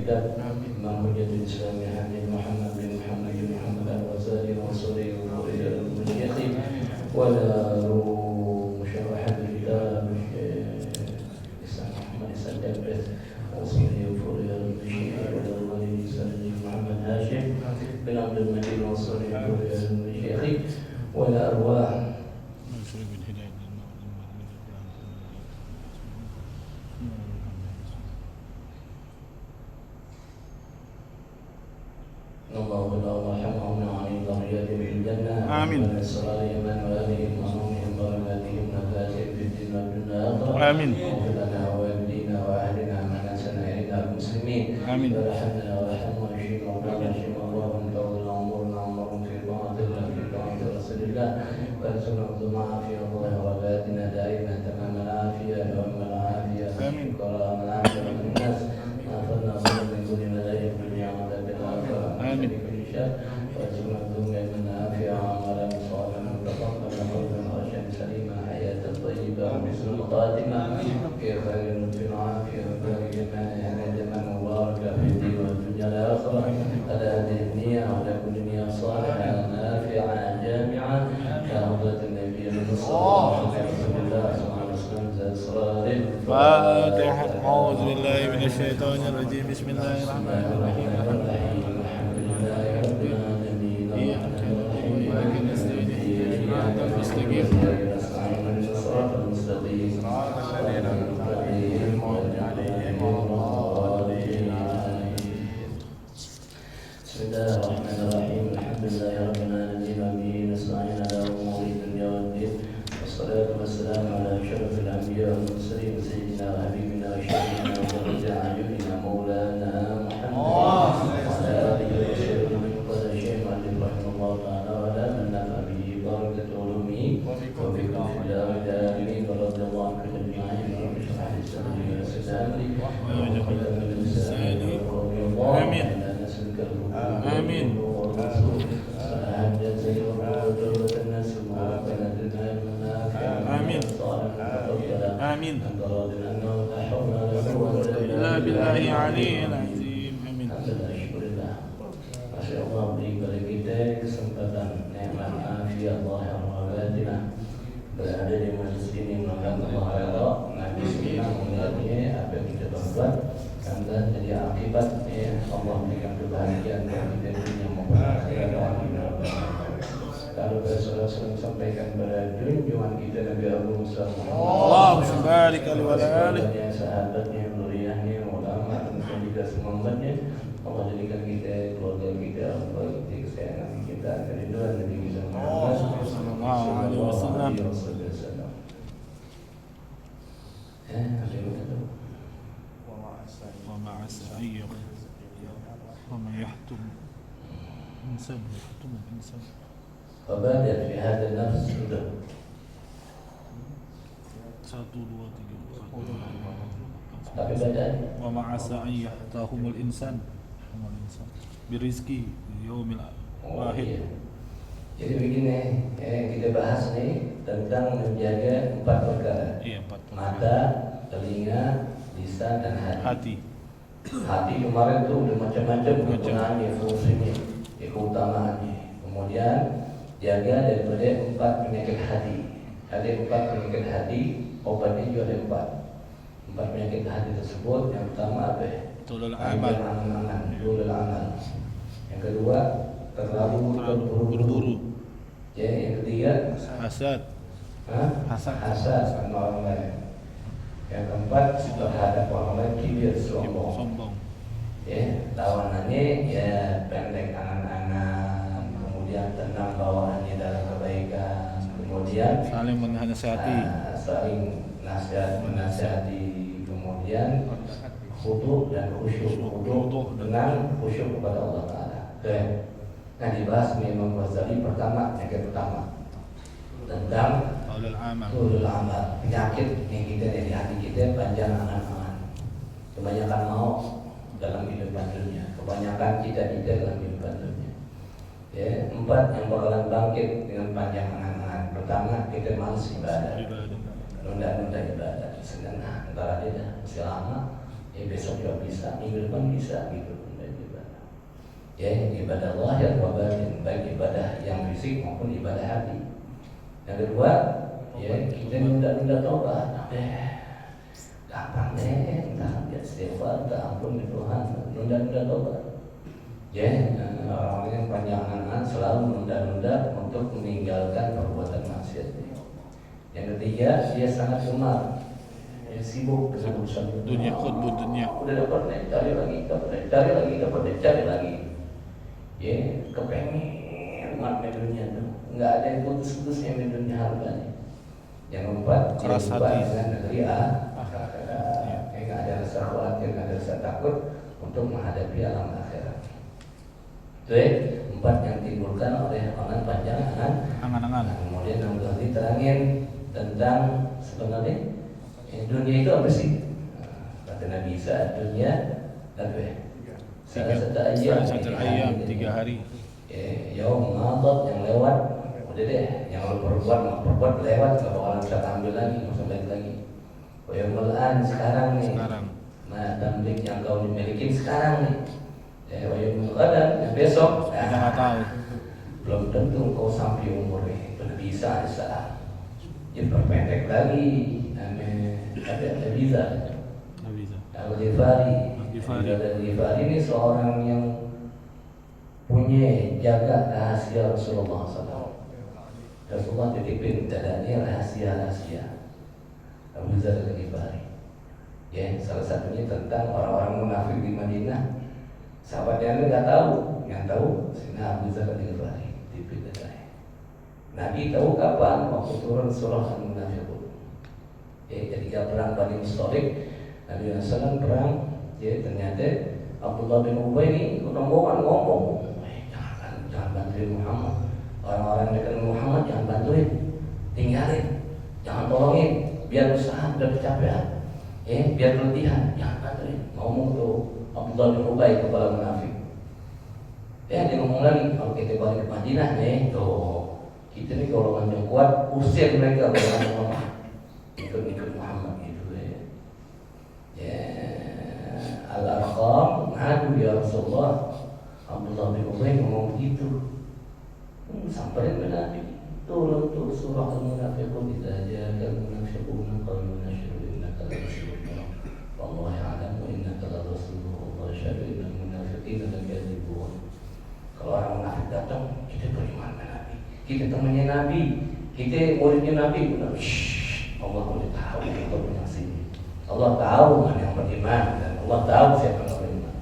الكتاب إمام حجة الإسلام حبيب محمد بن محمد بن محمد الغزالي وصولي وفوري المشيخ ولا مشرح الكتاب الإسلام محمد السجاد وصولي وفوري المشيخ ولا الولي سيدي محمد هاشم بن عبد المجيد وصولي وفوري المشيخ ولا أرواح اللهم ارحمهم وعن ذريتهم في الجنة آمين وسرائهم وآلهم وصحبهم وبركاتهم نفاتهم في الدين والدنيا الآخرة آمين واغفر لنا ووالدينا وأهلنا ما نسنا إلى المسلمين آمين وارحمنا وارحم واشف مولانا واشف اللهم طول أمورنا وأمرهم في طاعة الله في طاعة رسول الله وارزقنا العافية الله وباتنا دائما تمام العافية يوم العافية آمين كرام العافية من الناس غفرنا من كل ملائكة الدنيا وعذاب الآخرة آمين وارزقنا الدنيا من عافية وعملا صالحا تقبل قولا خاشعا سليما حياة طيبة وحسن الخاتمة في خير لطف وعافية وبارك جمال مباركة في الدين والدنيا الآخرة على هذه النية وعلى كل نية صالحة نافعة جامعة كحضرة النبي المصطفى رسول الله صلى الله عليه وسلم أسرار الفاتحة. أعوذ بالله من الشيطان الرجيم. بسم الله الرحمن الرحيم. الحمد لله رب العالمين وإياك نستعين اهدنا المستقيم صراط المستقيم صراط الذين أنعمت عليهم غير عليهم ولا الضالين. بسم الله الرحمن الرحيم. الحمد لله رب العالمين وبه نستعين على أمور الدنيا والدين والصلاة والسلام على أشرف الأنبياء والمرسلين سيدنا وحبيبنا وشفيعنا وقرة أعيننا مولانا محمد وعلى آله وصحبه من قال الشيخ معلم رحمه الله تعالى وعلى من نفع به بركة علومه وفقه في الله آمين ورضي الله عن كل أجمعين رب اشرح لي صدري ويسر أمري واحلل من لساني يفقهوا الله آمين نسألك آمين والرسول صلاح الجزائر ودولة الناس وربنا زدنا آمين آمين أنت راض عنا ولا حول ولا قوة إلا بالله العلي العظيم. آمين. Alhamdulillah. Masya Allah beri kepada kita kesempatan nikmat afiat zahir wa batinah berada di majlis ini mengangkat Allah Ta'ala Nabi Bismillah mengenai apa yang kita perbuat dan jadi akibat Allah berikan kebahagiaan bagi kita dunia maupun akhirat. Kalau Rasulullah SAW sampaikan pada junjungan kita Nabi Abu Musa Allahumma barik alaihi wa alihi sahabatnya, zuriyahnya, ulama dan juga semua umatnya. Allah jadikan kita, keluarga kita, keluarga kesayangan kita, kerinduan Nabi kita Muhammad sallallahu alaihi wasallam. Ada yang kata wa ma'asa ayyuh wa ma yahtum insan yahtum insan. فبادر في هذا النفس sudah 1 2 3 tapi badan wa ma'asa an yahtahumul insan birizki yaumil wahid. Jadi begini, kita bahas nih tentang menjaga 4 perkara. Iya, 4 perkara. Mata, telinga, lisan dan hati. Hati kemarin tuh udah macam-macam kegunaannya, fungsinya, keutamaannya. Kemudian jaga daripada 4 penyakit hati. Ada 4 penyakit hati, obatnya juga ada 4 penyakit hati tersebut. Yang pertama apa ya? Tulul amal. Tulul amal. Yang kedua terlalu berburu. Ya, yang ketiga hasad. Hasad sama orang lain. Yang keempat terhadap orang lain kibir, sombong. Ya, lawanannya ya pendek angan-angan, kemudian tenang bawaannya dalam kebaikan, kemudian saling menasihati, menasihati, kemudian khudu dan khusyuk, dengan khusyuk kepada Allah Ta'ala. Nah, dibahas Imam Ghazali pertama, yang pertama tentang tulul amal, penyakit yang kita di hati kita, panjang angan-angan, kebanyakan mau dalam kehidupan dunia, kebanyakan cita-cita dalam kehidupan dunia. Ya, 4 yang bakalan bangkit dengan panjang angan-angan. Pertama, kita malas ibadah, nunda ibadah. Sedangkan antara dia masih lama, besok juga bisa, minggu depan bisa gitu. Ya, ibadah zahir wa batin, baik ibadah yang fisik maupun ibadah hati. Yang kedua, ya kita nunda-nunda taubat. Gampang deh, entah dia istighfar, entah ampun di Tuhan, nunda-nunda taubat. Ya, orang yang panjang angan selalu menunda-nunda untuk meninggalkan perbuatan maksiat. Yang ketiga, dia sangat gemar, sibuk dengan urusan dunia, khutbah dunia. Udah dapat, cari lagi. Ya, kepengen banget dunia tuh, nggak ada yang putus-putusnya di dunia harganya. Yang keempat, keras hati dengan negeri nggak ada rasa khawatir, nggak ada rasa takut untuk menghadapi alam akhirat. Itu ya, 4 yang timbulkan oleh angan panjang angan-angan. Kemudian yang telah diterangin tentang sebenarnya dunia itu apa sih? Kata Nabi Isa, dunia apa ya? Salah satu ayam 3 hari. Yaum madat yang lewat, udah deh, yang lo perbuat lewat, gak bakalan bisa ambil lagi, nggak usah balik lagi. Yaumul an sekarang nih, nah tamlik yang kau miliki sekarang nih. Yaumul qadan yang besok, kita nggak tahu. Belum tentu kau sampai umurnya, itu bisa bisa. Jadi perpendek lagi, ada bisa. Al-Ghifari ini seorang yang punya jaga rahasia Rasulullah SAW. Rasulullah titipin dadanya rahasia-rahasia. Abu Dzar Al-Ghifari. Ya, salah satunya tentang orang-orang munafik di Madinah. Sahabatnya nggak tahu, yang tahu Sayyidina Abu Dzar Al-Ghifari titipin dadanya. Nabi tahu kapan waktu turun surah Al-Munafiqun. Ketika perang Bani Mustalik, Nabi SAW perang, ternyata Abdullah bin Ubay ini rombongan ngomong, jangan bantuin Muhammad. Orang-orang dekat Muhammad jangan bantuin, tinggalin, jangan tolongin, biar usaha udah kecapean, biar keletihan, jangan bantuin. Ngomong tuh Abdullah bin Ubay, kepala munafik. Dia ngomong lagi, kalau kita balik ke Madinah nih, tuh kita nih golongan yang kuat, usir mereka golongan yang lemah, ikut Muhammad gitu ya. Al-Arqam ngadu ya Rasulullah. Abdullah bin Ubay ngomong begitu, samperin ke Nabi, turun tuh surah Al-Munafiqun, idza ja'akal munafiquna qalu nashhadu innaka la rasulullah wallahu ya'lamu innaka la rasulullah wa yashhadu innal munafiqina lakadzibun. Kalau orang munafik datang, kita beriman ke Nabi, kita temannya Nabi, kita muridnya Nabi, benar. Allah udah tahu kita punya sini. Allah tahu mana yang beriman dan Allah tahu siapa yang beriman.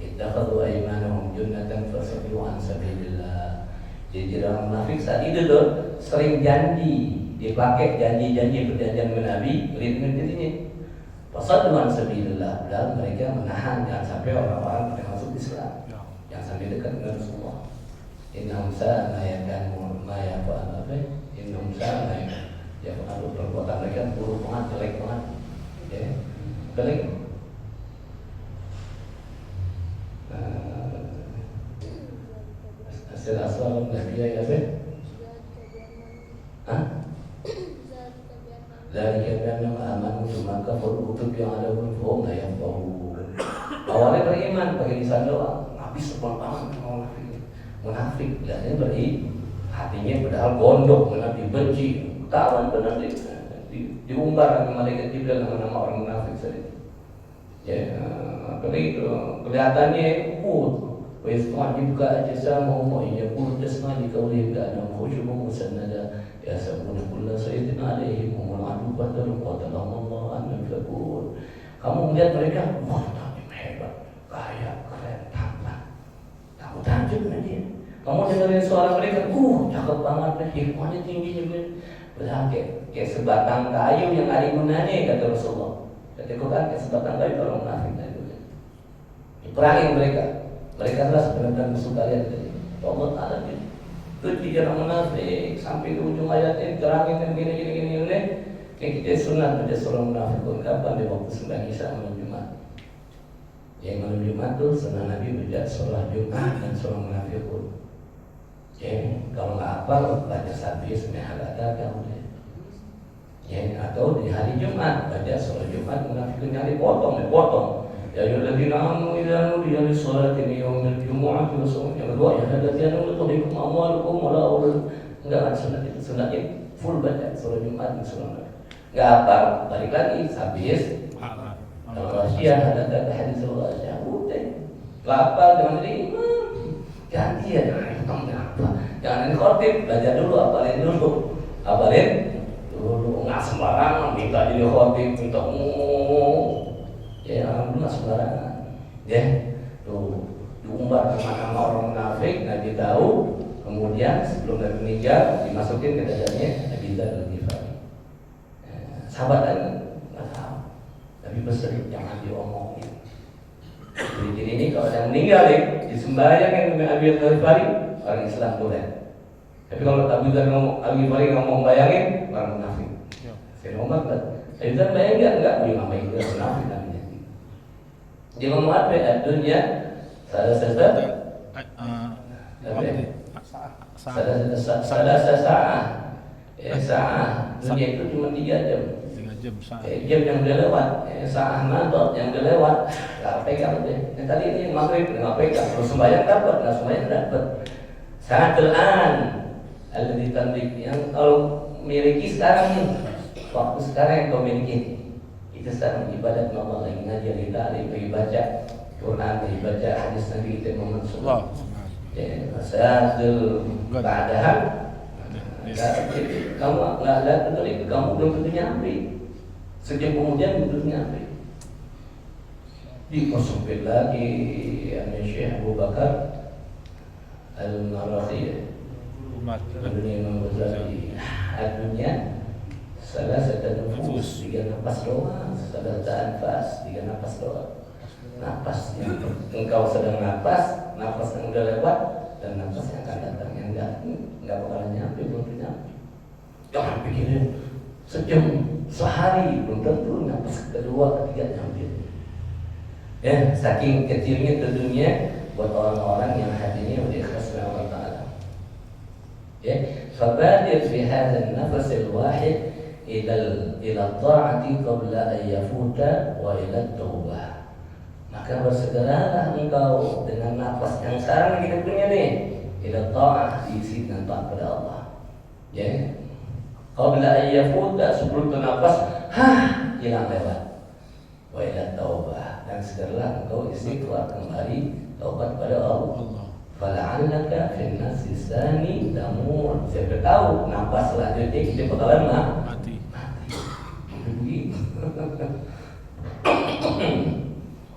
Ittakhadhu aymanahum junnatan fasaddu an sabilillah. Jadi orang munafik saat itu tuh sering janji, dipakai janji-janji perjanjian dengan Nabi, melindungi dirinya. Fasaddu an sabilillah, dan mereka menahan jangan sampai orang-orang yang masuk Islam, jangan sampai dekat dengan Rasulullah. Innahum sa'a ma yakanu ma yaf'alun. Innahum sa'a ma ya kalau perbuatan mereka buruk banget, jelek banget, ya, jelek. Hasil asal Nabi ya apa? Dari kian aman cuma kafir utub yang ada pun bohong nggak yang bohong. Awalnya beriman pakai lisan doang, habis sepanjang munafik, dan beri hatinya padahal gondok, Nabi benci. Kawan benar diumbar sama malaikat Jibril nama-nama orang munafik tadi. Ya, itu kelihatannya wa yasma'uka ajsamuhum wa yaqulu di qawlihim ka'annahum khushubun musannada yasabuna kulla sayyidin 'alaihim wa adu badrun qatalahum Allah an yafakun. Kamu melihat mereka, wah, hebat, kaya, keren, tampan. Kamu takjub dengan dia. Kamu dengerin suara mereka, cakep banget, hikmahnya tinggi juga. Kayak sebatang kayu yang ada gunanya, kata Rasulullah. Kata Quran, kayak sebatang kayu orang munafik itu. Perangin mereka adalah sebenarnya musuh kalian. Allah Taala itu dia orang munafik sampai ke ujung ayatnya terangin gini. Kayak kita sunat baca surah Munafiqun kapan di waktu sembahyang Isya malam Jumat. Yang malam Jumat tuh sunnah Nabi baca surah Jumat dan surah Munafiqun. Kalau nggak hafal baca sapi sebenarnya ada kamu. Ya, atau di hari Jumat baca sholat Jumat munafikun dipotong. Ya ayyuhalladzina amanu idza nudiya lis-sholati min yaumil jumu'ati fasawmu. Yang kedua ya hadzina nudikum amwalukum wala auladukum. Enggak ada sunat itu, sunatnya full baca sholat Jumat di sunat. Enggak apa, balik lagi habis. Kalau Rasyah ada hadis Rasyah udah. Lapar jangan jadi imam. Ganti ya jangan apa. Jangan khotib, belajar dulu apalin dulu. Nggak sembarangan minta jadi khotib, minta ya alhamdulillah sembarangan ya tuh diumbar sama orang munafik. Nabi tahu, kemudian sebelum Nabi meninggal dimasukin ke dadanya Nabi Dzar. Sahabat kan nggak tahu, Nabi berseru jangan diomongin. Jadi ini kalau ada yang meninggal disembahyangin dengan Abi Dzar, orang Islam boleh. Tapi kalau Abi Dzar ngomong bayangin orang munafik. Saya ngomong kan, Abi Dzar bayangin enggak punya nama itu munafik namanya. Dia ngomong apa? Dunia salah saat dunia itu cuma 3 jam. 3 jam saat. Jam yang udah lewat, saat nadot yang udah lewat, nggak pegang deh. Tadi ini maghrib nggak pegang, terus sembahyang dapat, nggak sembahyang dapat. Saat telan, ada di tandik yang kalau miliki sekarang, waktu sekarang yang kau miliki. Kita sekarang ibadat Allah lagi ngaji kita, lagi baca Quran, lagi baca hadis Nabi kita Muhammad SAW. Ya, masalah keadaan. Kamu nggak ada betul itu, kamu belum tentu nyampe. Sejak kemudian belum nyampe. Dikosongin lagi Syekh Abu Bakar Al-Marathi, dunia Imam Ghazali, dunia salah satu nafas 3 nafas doang, salah satu anfas 3 nafas doang. Nafas yang engkau sedang nafas yang udah lewat, dan nafas yang akan datang yang enggak bakalan nyampe, belum nyampe. Jangan pikirin sejam, sehari belum tentu nafas kedua, ketiga nyampe. Ya, saking kecilnya ke dunia buat orang-orang yang hatinya udah ikhlas dengan Allah Ta'ala. Ya, fabadir fi hadzal nafas al-wahid ila ta'ati qabla an yafuta wa ila taubah. Maka bersegeralah engkau dengan nafas yang sekarang kita punya nih, ila ta'ah, diisi dengan taat pada Allah. Ya, qabla an yafuta, sebelum tu nafas hilang lewat. Wa ila taubah, dan segeralah engkau istighfar kembali, taubat pada Allah. Fala'allaka fi nafsi tsani tamur. Siapa tahu nafas selanjutnya kita bakalan mati.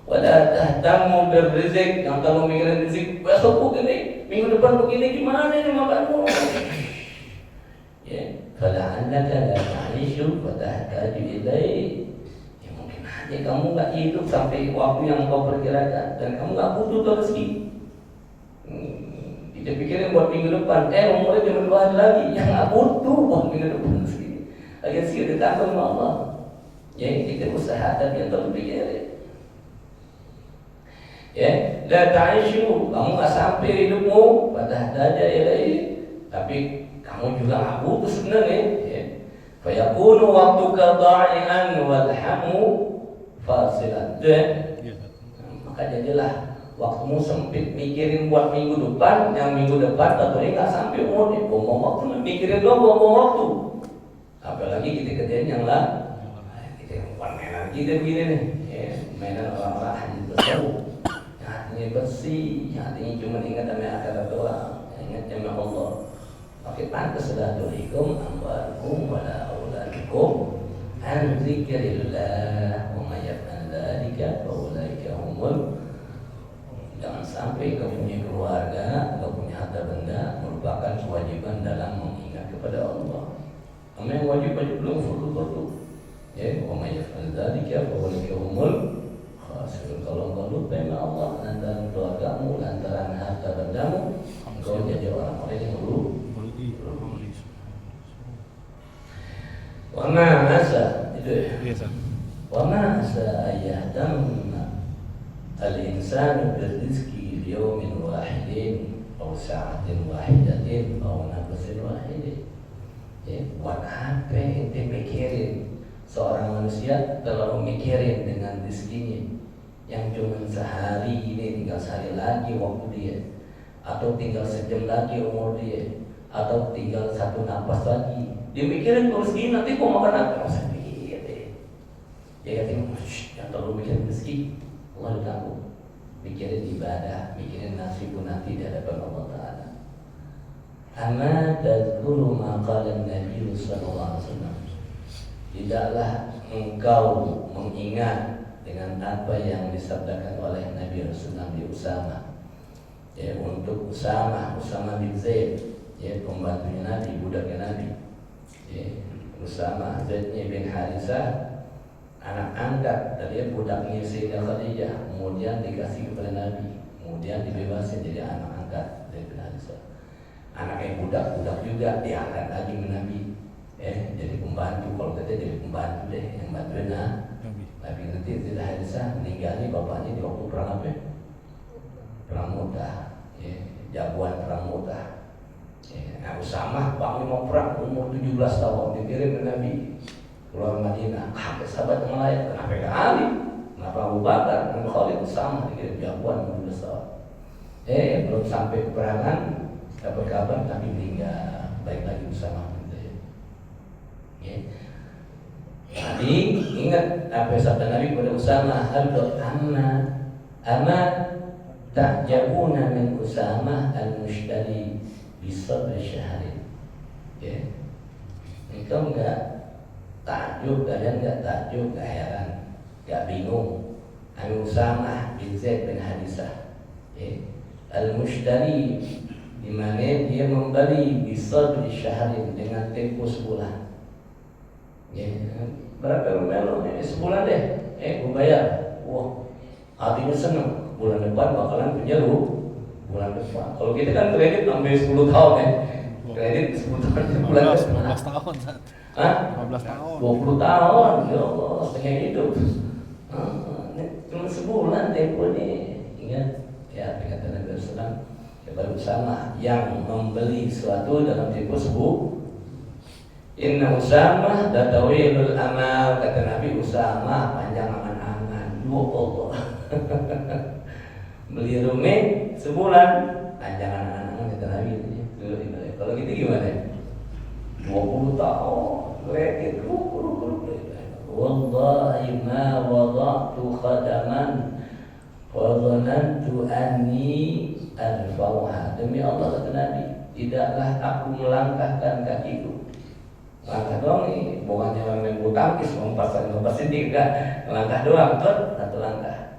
Wala tahtamu birrizq, yang kalau mikirin rezeki besok begini, minggu depan begini, gimana ini makanmu? Ya, fala'allaka la ta'ishu wa tahtaju ilaihi. Ya mungkin aja kamu nggak hidup sampai waktu yang kau perkirakan, dan kamu nggak butuh tuh rezeki. Kita pikirin buat minggu depan, umurnya cuma 2 hari lagi, yang nggak butuh buat minggu depan rezeki. Lagi sih ditanggung sama Allah. Ya, kita usaha tapi yang terlalu pikirin. Ya, la ta'ishu, kamu nggak sampai hidupmu pada dada ilahi, tapi kamu juga nggak butuh sebenarnya. Ya, fayakunu waktuka dha'ian wal hamu fasilan. Maka jadilah waktumu sempit mikirin buat minggu depan, yang minggu depan atau ini nggak sampai umurnya. Buang waktu, mikirin doang buang waktu. Apalagi kita kerjain yang lain. Kita mainan kita begini nih, ya, mainan orang-orang hadis tersebut. Hatinya bersih, hatinya cuma ingat sama akhirat doang, ingat sama Allah. Pakai pantas sudah tuhikum amwalukum wala auladukum an dzikrillah wa may yaf'al dzalika fa ulaika humul. Jangan sampai kau punya keluarga, kau punya harta benda merupakan kewajiban dalam mengingat kepada Allah. Kamu yang wajib belum fardu. Ya, wa may yaf'al dzalika fa ulaika humul. Kalau engkau lupa sama Allah lantaran keluargamu, lantaran harta bendamu, engkau jadi orang-orang yang merugi. Wa ma asa itu. Wa ma asa ayyatam al-insanu birizqi li yawmin wahidin aw sa'atin wahidatin aw nafsin wahidin. Ya, buat apa ente mikirin? Seorang manusia terlalu mikirin dengan rezekinya yang cuma sehari ini, tinggal sehari lagi waktu dia, atau tinggal sejam lagi umur dia, atau tinggal satu napas lagi. Dia mikirin rezeki nanti kau makan apa? Nggak usah pikir deh. Ya katanya, yang terlalu mikirin rezeki, Allah tahu. Mikirin ibadah, mikirin nasib nanti di hadapan Allah Ta'ala. Ama tadhkuru ma qala Nabi sallallahu alaihi wasallam. Tidaklah engkau mengingat dengan apa yang disabdakan oleh Nabi Rasulullah di Usama. Ya, untuk Usama bin Zaid, ya, pembantunya Nabi, budaknya Nabi. Ya, Usama bin Harisah, anak angkat dari budaknya Sayyidah Khadijah, kemudian dikasih kepada Nabi, kemudian dibebasin jadi anak angkat dari bin Harisah. Anaknya budak juga diangkat lagi ke Nabi, jadi pembantu. Kalau kita jadi pembantu deh, yang bantuin Nabi nanti tidak Harisah meninggalnya bapaknya di waktu perang apa? Perang Mu'tah, jagoan perang Mu'tah. Usama bapaknya mau perang umur 17 tahun dikirim ke Nabi keluar Madinah. Sampai sahabat yang lain, kenapa gak Ali? Kenapa Abu Bakar? Kenapa Khalid? Usama dikirim jagoan umur 17 tahun. Belum sampai peperangan dapat kabar Nabi meninggal. Baik lagi Usama bin Zaid. Nabi ingat apa sabda Nabi kepada Usama, "Hadza amma ta'jabuna min Usama al-mushtari bi sabr syahrin." Engkau enggak takjub, kalian enggak takjub, enggak heran, enggak bingung. Usama bin Zaid bin Harisah, al-mushtari, di mana dia membeli bi sabr syahrin, dengan tempo sebulan. Berapa melo? Sebulan deh. Gue bayar. Wah, hatinya seneng. Bulan depan bakalan punya lu. Bulan depan. Kalau kita kan kredit sampai 10 tahun ya. Kredit 10 tahun bulan depan. 15 tahun. Hah? 15 tahun. 20 tahun. Ya Allah, setengah hidup. Cuma sebulan tempo nih. Ingat ya, kata Nabi SAW, kepada Usama yang membeli sesuatu dalam tempo sebulan. Inna Usama datawilul amal, kata Nabi, Usama panjang angan-angan. Ya Allah. Beli rumah sebulan panjang angan-angan, kata Nabi. Kalau gitu gimana? 20 tahun kredit. Wallahi ma wada'tu khadaman wa dhanantu anni arfauha. Demi Allah, kata Nabi, tidaklah aku melangkahkan kakiku. Langkah doang nih, bukannya main bulu tangkis, ngompas tidak, langkah doang, tuh satu langkah.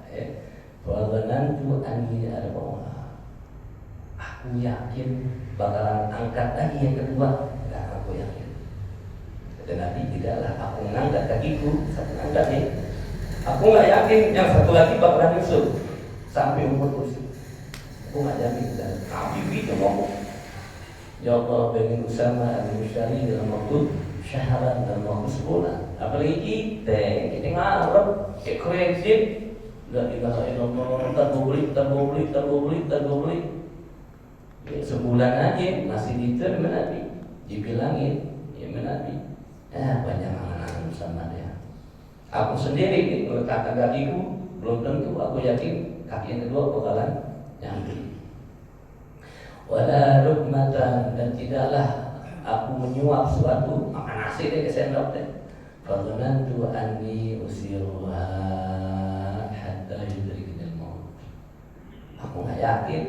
Walaupun anni arba'ah, aku yakin bakalan angkat lagi yang kedua. Nah, aku yakin. Kata Nabi, tidaklah aku mengangkat kakiku, satu angkat nih. Aku nggak yakin yang satu lagi bakalan nyusul sampai umur kursi. Aku nggak yakin. Dan Nabi itu ngomong, ya Allah, pengen Usama al-Mushtari dalam waktu syahran, dalam waktu sebulan. Apalagi kita ngarep, kredit, la ilaha illallah, terbeli. Sebulan aja masih diter Nabi, dibilangin, ya Nabi, banyak angan-angan sama dia. Aku sendiri meletakkan kakiku, belum tentu aku yakin kaki yang kedua bakalan nyampe. Wala rukmatan, dan tidaklah aku menyuap suatu, makan nasi deh ke sendok deh. Fadhanantu anni usiruha hatta yudriknil maut. Aku nggak yakin,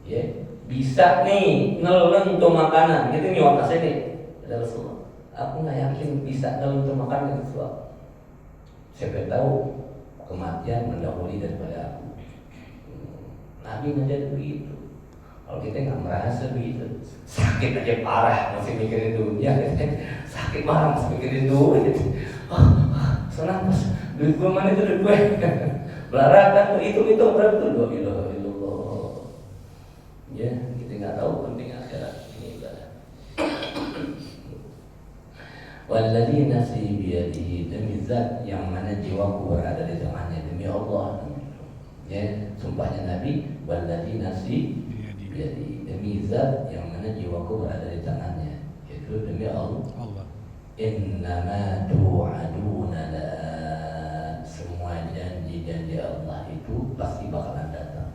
ya bisa nih nelen tuh makanan, gitu nyuap nasi nih, kata Rasulullah. Aku nggak yakin bisa nelen tuh makanan itu suap. Siapa tahu kematian mendahului daripada aku. Nabi menjadi begitu. Kalau kita nggak merasa begitu, sakit aja parah masih mikirin dunia, sakit parah masih mikirin duit. Senang mas, duit gue mana itu duit gue? Belarakan tuh itu berapa tuh? 2 kilo. Ya, kita nggak tahu penting akhirat ini ibadah. Walladzi nafsi biyadihi, demi zat yang mana jiwaku berada di tangannya, demi Allah. Ya, sumpahnya Nabi, walladzi nafsi, jadi demi zat yang mana jiwaku berada di tangannya, gitu. itu demi Allah. Allah. Innama tu'aduna la'at. Semua janji-janji Allah itu pasti bakalan datang,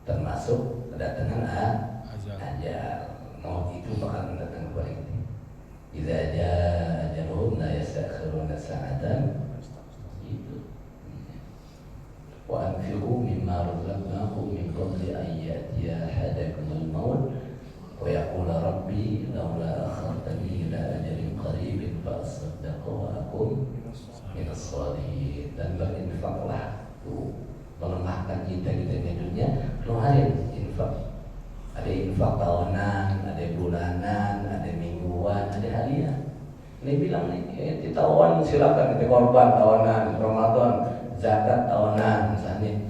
termasuk kedatangan ajal. Maut itu bakalan datang kepada kita. Idza jaa ajaluhum la yastakhiruna sa'atan. Itu. Wa anfiqu mimma razaqnakum min qabli an ya'tiya ahadakumul maut wa yaqula rabbi laula akhartani ila ajalin qaribin fa asaddaqu wa akun minas shalihin. Dan berinfaklah tuh, melemahkan kita di dunia, keluarin infak. Ada infak tahunan, ada bulanan, ada mingguan, ada harian. Ini bilang nih, di tahun silakan kita korban tahunan, Ramadan, zakat tahunan, misalnya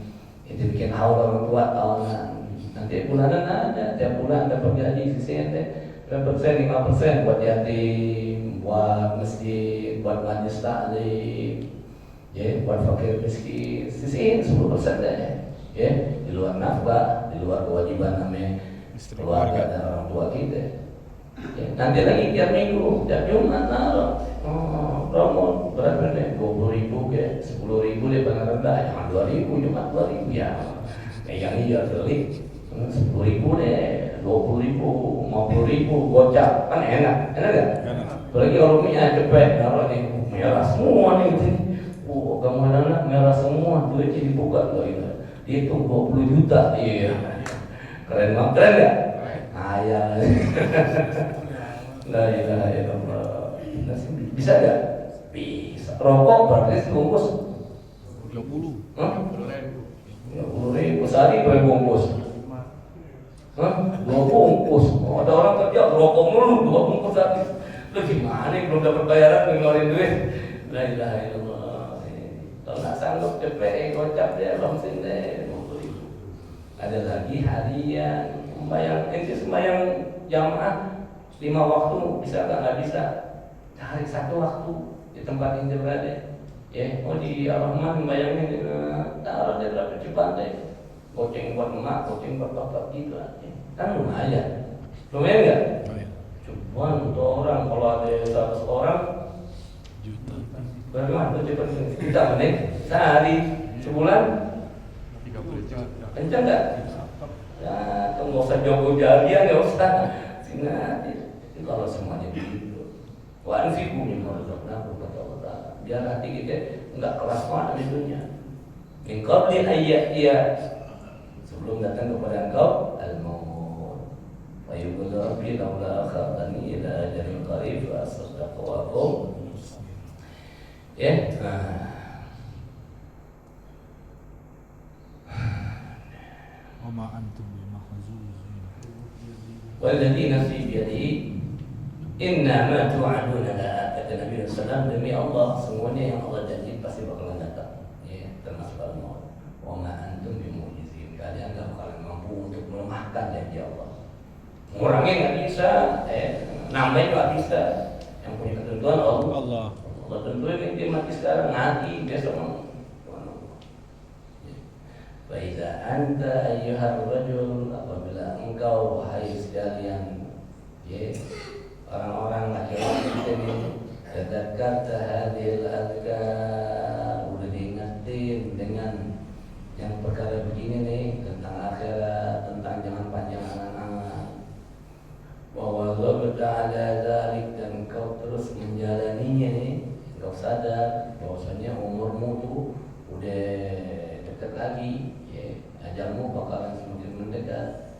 itu bikin haul orang tua tahunan. Nanti bulanan ada, tiap bulan dapat gaji sisanya berapa persen, 5% buat yatim, buat masjid, buat majlis taklim, ya, buat fakir miskin, sisihin 10% deh, ya, di luar nafkah, di luar kewajiban namanya keluarga dan orang tua kita. Ya, nanti lagi tiap minggu, tiap Jumat naruh. Promo berapa nih? 20.000 ke 10.000 deh paling rendah, jangan 2.000, Jumat 2.000 ya. Yang iya beli 10.000 deh, 20.000, 50.000 gocap, kan enak gak? Apalagi orangnya cepet, naruh nih merah semua nih. Kamu anak merah semua, duitnya dibuka loh itu. Dihitung 20 juta, iya. Keren banget, keren gak? Ayah. La ilaha illallah. Bisa gak? Bisa. Rokok berarti sebungkus 30. 30.000 sehari berapa bungkus? 2 bungkus. Ada orang kerja rokok mulu 2 bungkus sehari. Lu gimana belum dapat bayaran ngeluarin duit? La ilaha illallah. Kalau nggak sanggup cepet gocap deh langsung deh 20.000. Ada lagi harian. Sembahyang jamaah 5 waktu bisa nggak bisa? Cari 1 waktu di tempat yang berada. Ya, di Ar-Rahman membayangin taruh di dalam cepat deh. Goceng buat emak, goceng buat bapak gitu aja. Kan lumayan. Lumayan nggak? Cuman untuk orang kalau ada 100 orang Juta. berapa? Cepat kita menit sehari sebulan 30 juta. kencang nggak? Ya, nggak usah jogo jarian, nggak usah singatir. Kalau semuanya begitu, wa anfiqu mimma razaqnakum kata Allah. Biar hati kita nggak keras banget di dunia. Min qabli ayya sebelum datang kepada engkau al-maut. Wa yaqulu rabbi laula akhartani ila ajalin qarib fa asaddaqu wa akum. Ya. Wama antum bimahzuzin. Walladzi nafsi biyadihi innama tu'aduna la'at. Kata Nabi SAW, demi Allah semuanya yang Allah janji pasti bakalan datang, ya, termasuk al-maut. Wama antum bimu'jizin. Kalian gak bakalan mampu untuk melemahkan janji Allah. Ngurangin gak bisa, nambahin gak bisa. Yang punya ketentuan Allah. Allah tentuin dia mati sekarang, mati besok mau. Faiza anta ayyuhar rajul, apabila engkau wahai sekalian, ya, orang-orang laki-laki ini, tadakkarta hadhil adhkar, udah diingetin dengan yang perkara begini nih, tentang akhirat, tentang jangan panjang anak-anak. Wa wadzabta ala dzalik, dan kau terus menjalaninya nih, kau sadar bahwasanya umurmu tuh udah dekat lagi, ya, ajalmu bakalan semakin mendekat.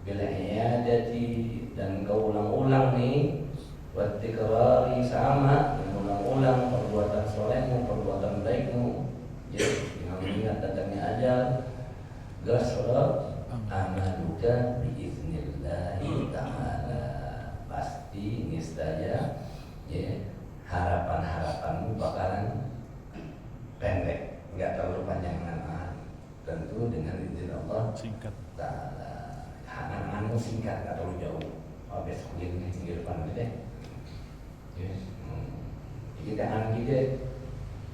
Bila i'adati, dan kau ulang-ulang nih, wa tikrari, sama, dan ulang-ulang perbuatan solehmu, perbuatan baikmu, ya, dengan mengingat datangnya ajal. Gasra amaluka biiznillahi ta'ala, pasti niscaya, ya, harapan-harapanmu bakalan pendek, nggak terlalu panjang anak, tentu dengan izin Allah Singkat. Ta'ala. Angan-anganmu singkat, nggak terlalu jauh. Besok begini minggu depan gitu deh. Ya. Jadi angan kita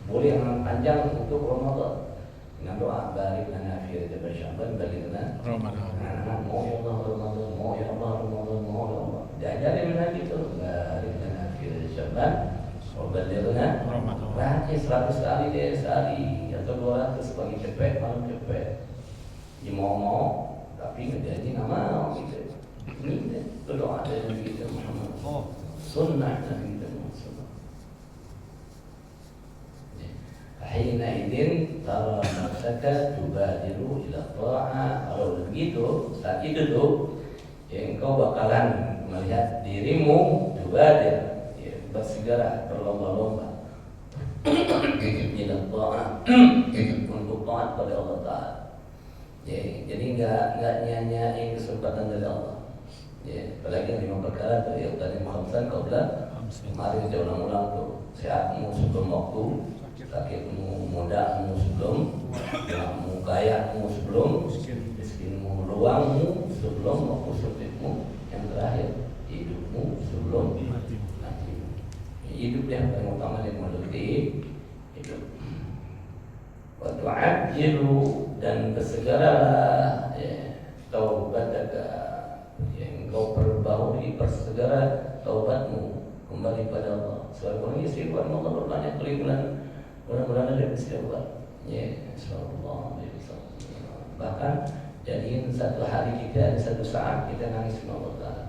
boleh angan panjang untuk Ramadan dengan doa barik lana fi rajab Sya'ban, barik lana Ramadan. Mau ya Allah Ramadan, mau ya Allah Ramadan, mau ya Allah. diajari Nabi itu bariklana fi Sya'ban wa ballighna Ramadan. 100 kali deh sehari atau 200 pagi cepet malam cepet. Ya mau tapi ngejadi nama gitu. Ini doa dari Nabi kita Muhammad. Sunnah Nabi kita Muhammad. Hinaidin tara nafsaka tubadiru ila ta'ah. Kalau begitu saat itu tuh ya, engkau bakalan melihat dirimu tubadir ya, bersegera berlomba-lomba ila ta'ah untuk taat pada Allah Ta'ala ya, jadi enggak nyanyain kesempatan dari Allah ya, apalagi yang 5 perkara tuh ya tadi Muhammad kau bilang kemarin saya ulang-ulang tuh sehatmu sebelum waktu, sakitmu, mudahmu sebelum, mu kayamu sebelum, miskinmu, luangmu sebelum, waktu sempitmu, yang terakhir hidupmu sebelum matimu. Hidup yang paling utama yang meneliti hidup. Waktu ajilu dan bersegeralah ya, taubataka yang kau perbaharui persegera taubatmu kembali pada Allah. Seorang istighfar Allah berbanyak kali bulan-bulan ada istighfar. Ya, sallallahu alaihi wasallam. Bahkan jadiin satu hari kita, satu saat kita nangis sama Allah Ta'ala.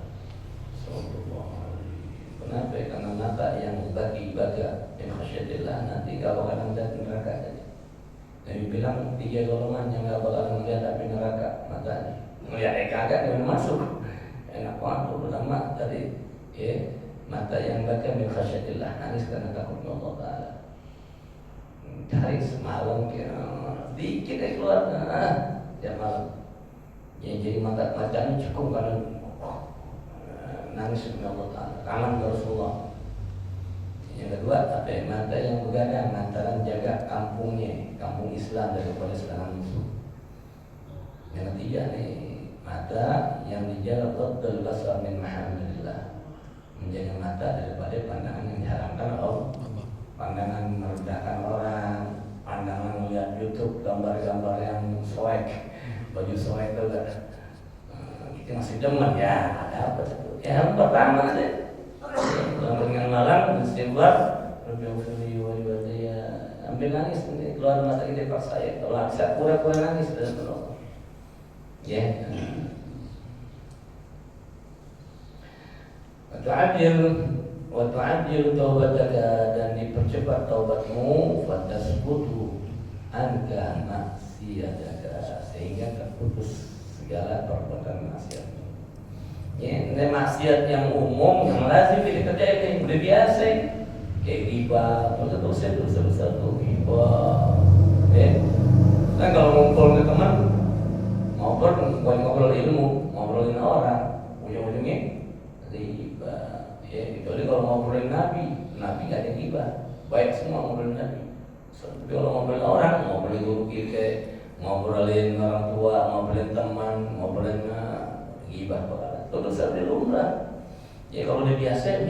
Sallallahu alaihi. Kenapa? Karena mata yang bagi-baga yang khasyatillah nanti gak bakalan melihat neraka tadi. Nabi bilang 3 golongan yang gak bakalan melihat api neraka matanya. Melihat kagak dia masuk. Enak banget ulama tadi ya. Mata yang baca min khasyatillah, nangis karena takut Allah Ta'ala. Cari semalam dikit aja keluar jam malam ya, jadi macamnya cukup kalau nangis karena Allah Ta'ala, kangen ke Rasulullah. Yang kedua apa ya? Mata yang begadang antara jaga kampungnya, kampung Islam daripada serangan musuh. Yang ketiga nih, mata yang dijaga dhaddul basar min mahamillah, menjaga mata daripada pandangan yang diharamkan Allah. Pandangan merendahkan orang, pandangan melihat YouTube gambar-gambar yang swag, baju swag itu kan kita masih demen ya, ada apa itu? Yang pertama deh, dengan malam istighfar, Rabbighfirli wa li walidayya, ambil nangis nanti keluar mata kita paksa ya, kalau bisa pura-pura nangis dalam Allah. Ya. Wa tu'adil taubataka, dan dipercepat taubatmu, fatasbutu anka maksiataka, sehingga terputus segala perbuatan maksiatmu. Ya, ini maksiat yang umum yang lazim kita kerjain, udah biasa kayak ghibah, dosa besar tuh ghibah. Kan kalau ngumpul ke teman ngobrol ilmu, ngobrolin orang, ujung-ujungnya ghibah. Ya, kecuali kalau ngobrolin Nabi gak ada ghibah, baik semua ngobrolin Nabi. Tapi kalau ngobrolin orang, ngobrolin guru kita, ngobrolin orang tua, ngobrolin teman, ngobrolin ghibah bakalan itu dosa di lumrah. Ya kalau udah biasa,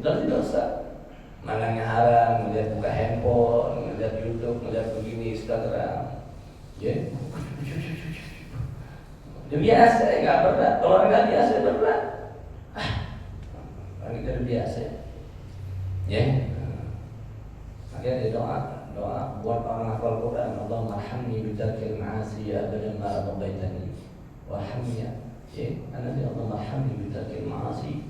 berarti dosa. Manangnya haram, melihat buka handphone, melihat YouTube, melihat begini Instagram. Ya, udah biasa, nggak berat. Kalau orang nggak biasa berat. Orang kita udah biasa. Ya, makanya dia doa buat orang hafal Quran. Allahumma arhamni bitarkil ma'asi abadan ma abqaitani. Warhamni ya, karena dia Allahumma arhamni bitarkil ma'asi.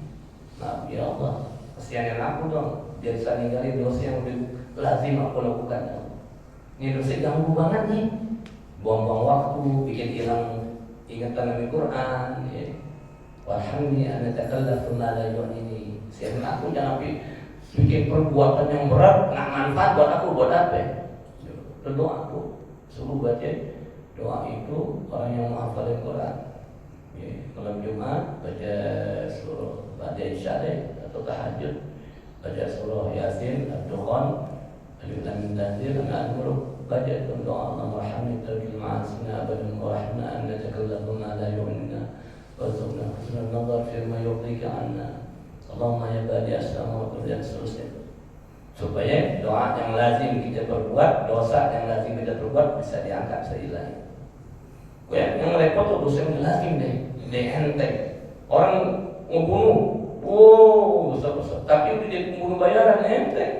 Maaf ya Allah, kasihanin aku dong, biar saya ninggalin dosa yang udah lazim aku lakukan. Ini dosa ganggu banget nih, buang-buang waktu, bikin hilang ingatan dari Quran. Ya. Warhamni an atakallafu ma la yu'ini. Siapin aku jangan bikin perbuatan yang berat, nggak manfaat buat aku, buat apa? Berdoa aku, suruh baca doa itu orang yang menghafalin Quran. Ya, malam Jumat baca surah baca Isya atau tahajud, baca surah Yasin, Ad-Dukhan, Alif Lam Mim Tanzil, An-Nur, baca doa Allahumma arhamni tarkil ma'asina abadan wa rahna an natakallafu ma la yu'minna warzuqna husnal nazar fi ma yurdika 'anna. Allahumma ya badi as-samawati dan seterusnya. Supaya doa yang lazim kita perbuat, dosa yang lazim kita perbuat bisa diangkat seilah. Yang repot tuh dosa yang lazim deh enteng. Orang membunuh Oh, besar-besar. Tapi udah jadi pembunuh bayaran enteng.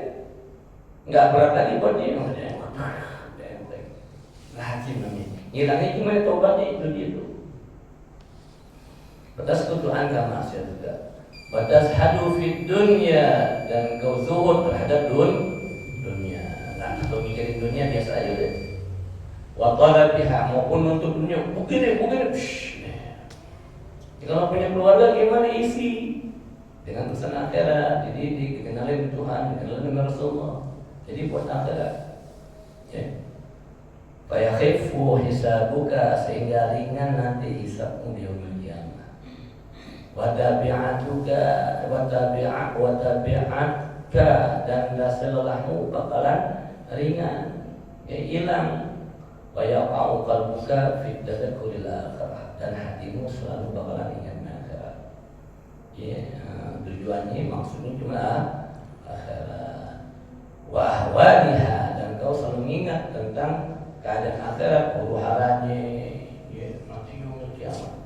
Nggak berat lagi buat dia. Enteng. Lazim namanya. Hilangnya cuma tobatnya itu dia tuh. Batas ketuaan kama maksiat juga. Batas hadu fid dunya, dan kau zuhud terhadap dunia. Nah, kalau mikirin dunia biasa aja deh. Wa talabiha, maupun untuk dunia begini. Kalau punya keluarga gimana isi? Dengan pesan akhirat. Jadi dikenalin Tuhan, dikenalin dengan Rasulullah. Jadi buat akhirat. Ya. Fayakhifu hisabuka, sehingga ringan nanti hisabmu di yaumil qiyamah. Wa tabi'atuka dan selelahmu bakalan ringan, hilang. Wa yaqa'u qalbuka fi tadakkuril akhirah, dan hatimu selalu bakalan ingat akhirat. Ya, tujuannya maksudnya cuma akhirat. Wa ahwaliha, dan kau selalu ingat tentang keadaan akhirat, huru-haranya, ya, nanti yaumul kiamat.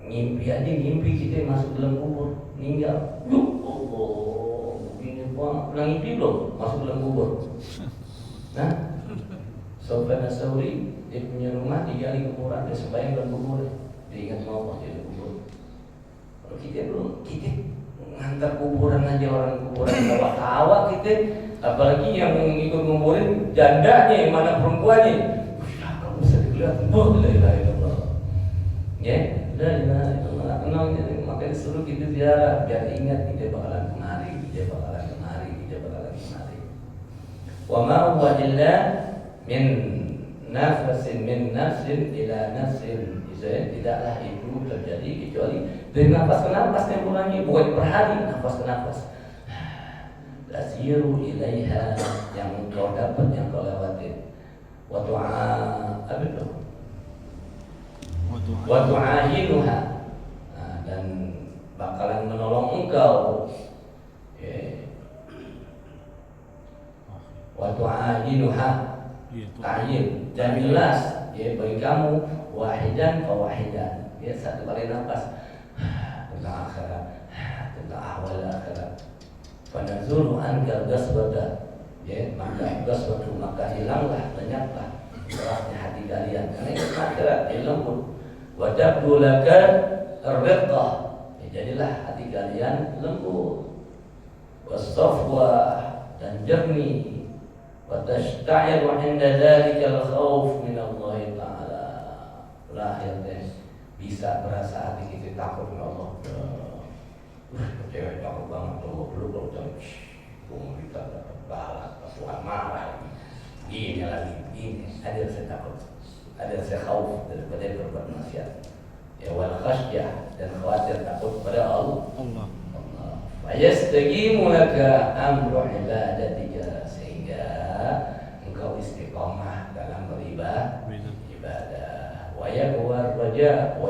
Mimpi kita masuk dalam kubur, meninggal. Allah, begini pulang mimpi belum masuk dalam kubur. Nah, Sofyan As-Sauri, dia punya rumah digali kuburan, dia sembahyang dalam kubur, dia ingat Allah di dalam kubur. Kalau kita belum, kita ngantar kuburan aja, orang kuburan tawa kita, apalagi yang ikut nguburin jandanya, mana perempuannya. Kamu bisa dilihat, la ilaha illallah. Ya, la ilaha illallah. Kenal, makanya disuruh kita ziarah biar ingat kita bakalan kemari. Wa ma huwa illa min nafsin ila nafsin. Tidaklah itu terjadi kecuali dari nafas ke nafas temporannya, bukan per hari, nafas ke nafas. Lasiru ilaiha, yang kau dapat, yang kau lewatin. Wa tu'ahinuha, dan bakalan menolong engkau. Wa tu'ahinuha, ta'yin, dan jelas ya bagi kamu, wahidan fa wahidan, ya satu kali nafas tentang akhirat, tentang ahwal akhirat. Fanazuru anka gasbata, ya maka gasbatu, maka hilanglah, lenyaplah kerasnya hati kalian, karena itu akhirat lembut. Wa tabdu laka ar-riqqah, ya jadilah hati kalian lembut. Was-safwa, dan jernih. Wa tashta'ir 'inda dzalikal khauf min Allah Ta'ala. Lahir deh bisa berasa hati kita takut dengan Allah. Cewek takut banget tuh, belum kita dapat balak, Tuhan marah lagi. Ini ada rasa takut, ada rasa khauf daripada berbuat maksiat. Ya wal khasyah, dan khawatir takut pada Allah. Fa yastaqimu laka amru ibadatika, sehingga engkau istiqamah dalam beribadah. Wa yaqwar raja,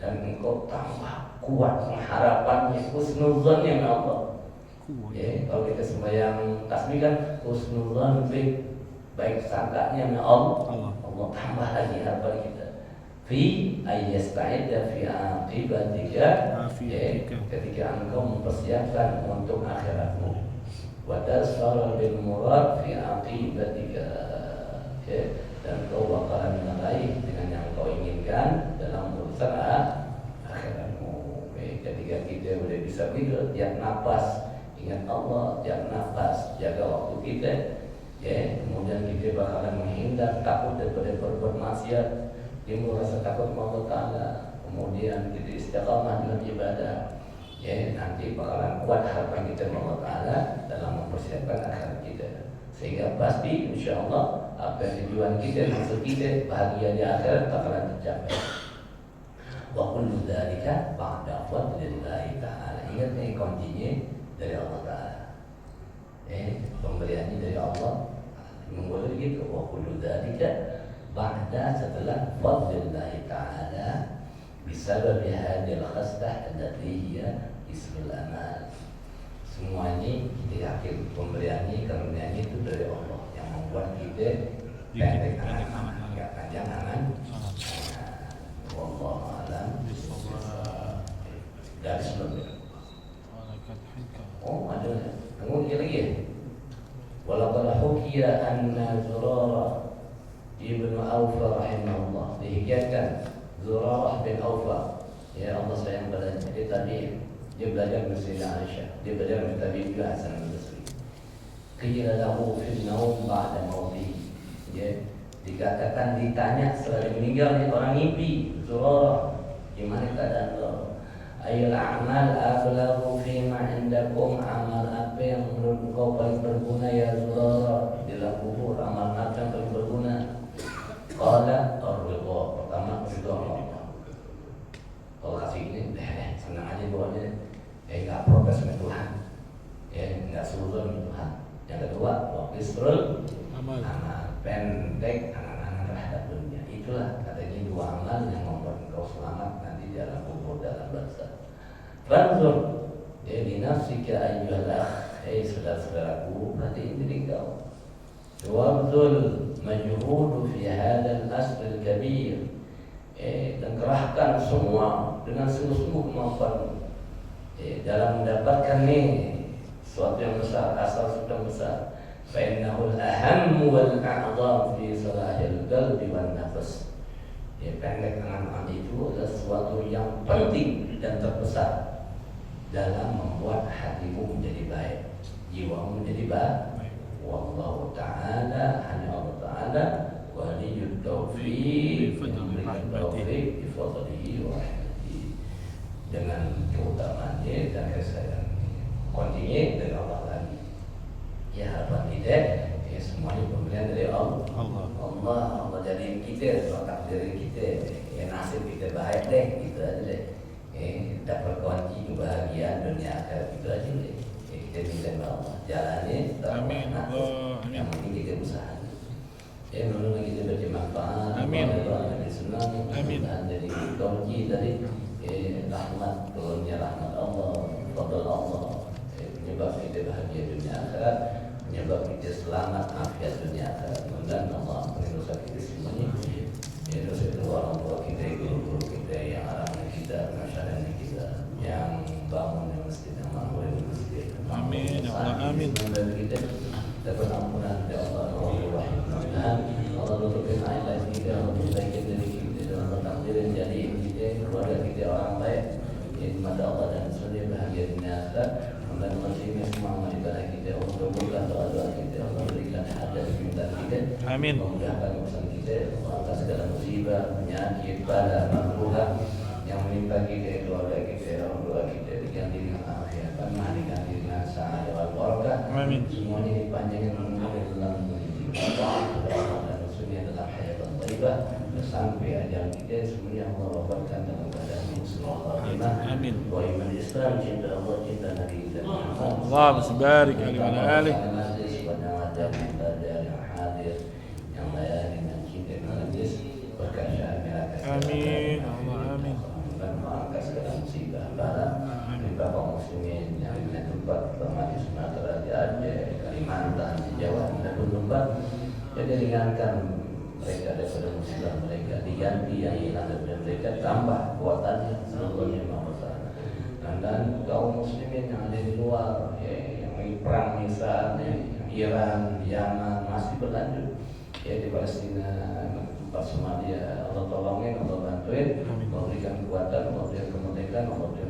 dan engkau tambah kuat pengharapannya, husnuzan yang Allah. Ya, kalau kita sembahyang tasbih kan husnuzan, baik sangkanya dengan Allah. Allah tambah lagi harapan kita. Fi ayyasta'idda fi aqibatika, ketika engkau mempersiapkan untuk akhiratmu. Wa tasfara bil murad fi aqibatika, dan kau bakalan meraih dengan yang kau inginkan dalam urusan akhiratmu. Ketika kita sudah bisa begitu, tiap nafas ingat Allah, tiap nafas jaga waktu kita, ya, kemudian kita bakalan menghindar, takut daripada berbuat maksiat, timbul rasa takut Allah Ta'ala, kemudian kita istiqamah dalam ibadah, ya, nanti bakalan kuat harapan kita dengan Allah Ta'ala dalam mempersiapkan akhirat kita, sehingga pasti insya Allah apa yang tujuan kita, maksud kita bahagia di akhirat bakalan tercapai. Wa kullu dzalika ba'da fadlillahi ta'ala. Ingat nih kuncinya dari Allah Ta'ala, pemberiannya dari Allah. Mengulur gitu, wa kullu dzalika ba'da, setelah fadlillahi ta'ala, bisababi hadhil khaslah allati hiya ismul amal. Semua ini kita yakin pemberiannya, karunia-Nya itu dari Allah yang membuat kita pendek angan, enggak panjang angan. Wallahu a'lam. anna Zurarah ibnu Awfa rahimahullah, dihikayatkan Zurarah bin Awfa, ya Allah sayang padanya, dia tadi dia belajar dari Sayyidah Aisyah, dia belajar dari Tabi juga Hasan al-Basri. Qila lahu fil naum ba'da mawtihi, ya dikatakan ditanya setelah meninggal nih orang mimpi, Zurarah gimana keadaan lo? Ayul a'mal aflahu fima indakum, amal apa yang menurut engkau paling berguna ya Zurarah di dalam kubur, amal apa yang paling berguna? Qala ar-ridha, pertama ridha Allah. Kalau kasih ini senang aja bawahnya, nggak protes sama Tuhan, nggak suzon sama Tuhan. Yang kedua, waqisrul amal, pendek angan-angan terhadap dunia. Itulah katanya dua amal yang membuat engkau selamat nanti di dalam kubur, dalam barzakh. Fanzur li nafsika ayyuhal akh, saudara-saudaraku, perhatiin diri kau. Wabdul majhud fi hadzal asr kabir, dan kerahkan semua dengan sungguh-sungguh kemampuan dalam mendapatkan suatu yang besar, asal sudah besar. Fa'innahul aham wal a'zam fi salahil qalbi wan nafs. Pendek angan-angan itu adalah sesuatu yang penting dan terbesar dalam membuat hatimu menjadi baik, jiwamu menjadi baik. Wallahu ta'ala, hanya Allah ta'ala waliyut taufiq, memberikan taufik bifadlihi wa rahmatihi, dengan keutamaannya dan kesayangannya. Kontinye dari Allah lagi. Ya harapan kita, semuanya pemberian dari Allah. Allah jadiin kita, takdir kita, nasib kita baik deh, gitu aja deh. Dapat kunci kebahagiaan dunia akhirat, itu aja deh. Kita minta Allah jalannya, amin. Yang penting kita usaha. Menurut kita bermanfaat, amin. Kita senang, dan jadi kunci dari rahmat, turunnya rahmat Allah, fadl Allah, menyebab kita bahagia dunia akhirat, menyebab kita selamat afiat dunia akhirat. Dan Allah ampuni dosa kita semuanya, dosa kedua orang tua kita, guru-guru kita, yang arahnya kita, masyarakat kita, yang bangun di masjid, yang makmur di masjid. Amin, ya Allah, amin. Dan kita dapat ampunan dari Allah, mudah-mudahan Allah tutupin aib kita, Allah tutupin diri kita, dalam bertakdirin jadi kita, keluarga kita orang baik, mata Allah dan Rasulnya bahagia dunia akhirat. Dan muslimin semua ibadah kita, Allah kabulkan doa-doa kita, Allah berikan hajat permintaan kita, amin. memudahkan urusan kita, Allah segala musibah, penyakit, bala, makruhat yang menimpa kita, keluarga kita, orang tua kita diganti dengan afiat, diganti dengan sa'adah wal barakah. Amin. Semuanya dipanjangkan umur dalam Allah dan Rasulnya dalam hayatan thayyibah sampai ajal kita, semuanya Allah wafatkan dalam keadaan muslim. Amin. Wa iman Islam, cinta Allah, cinta Nabi kita Muhammad. Allahumma barik alaihi wa ala alihi. Yang hadir, yang layani dan cinta majlis, berkah syahadat. Amin. Allah amin. Dan mengangkat segala musibah bala di kaum muslimin yang di tempat terutama di Sumatera, di Aceh, Kalimantan, di Jawa dan tempat. Jadi ringankan mereka daripada musibah mereka, diganti yang hilang daripada mereka, tambah kuatannya seluruhnya mahal. Dan kaum muslimin yang ada di luar, yang lagi perang misalnya Iran, Yaman masih berlanjut, di Palestina, tempat Somalia, Allah tolongin, Allah bantuin, Allah berikan kekuatan, Allah berikan kemerdekaan, Allah berikan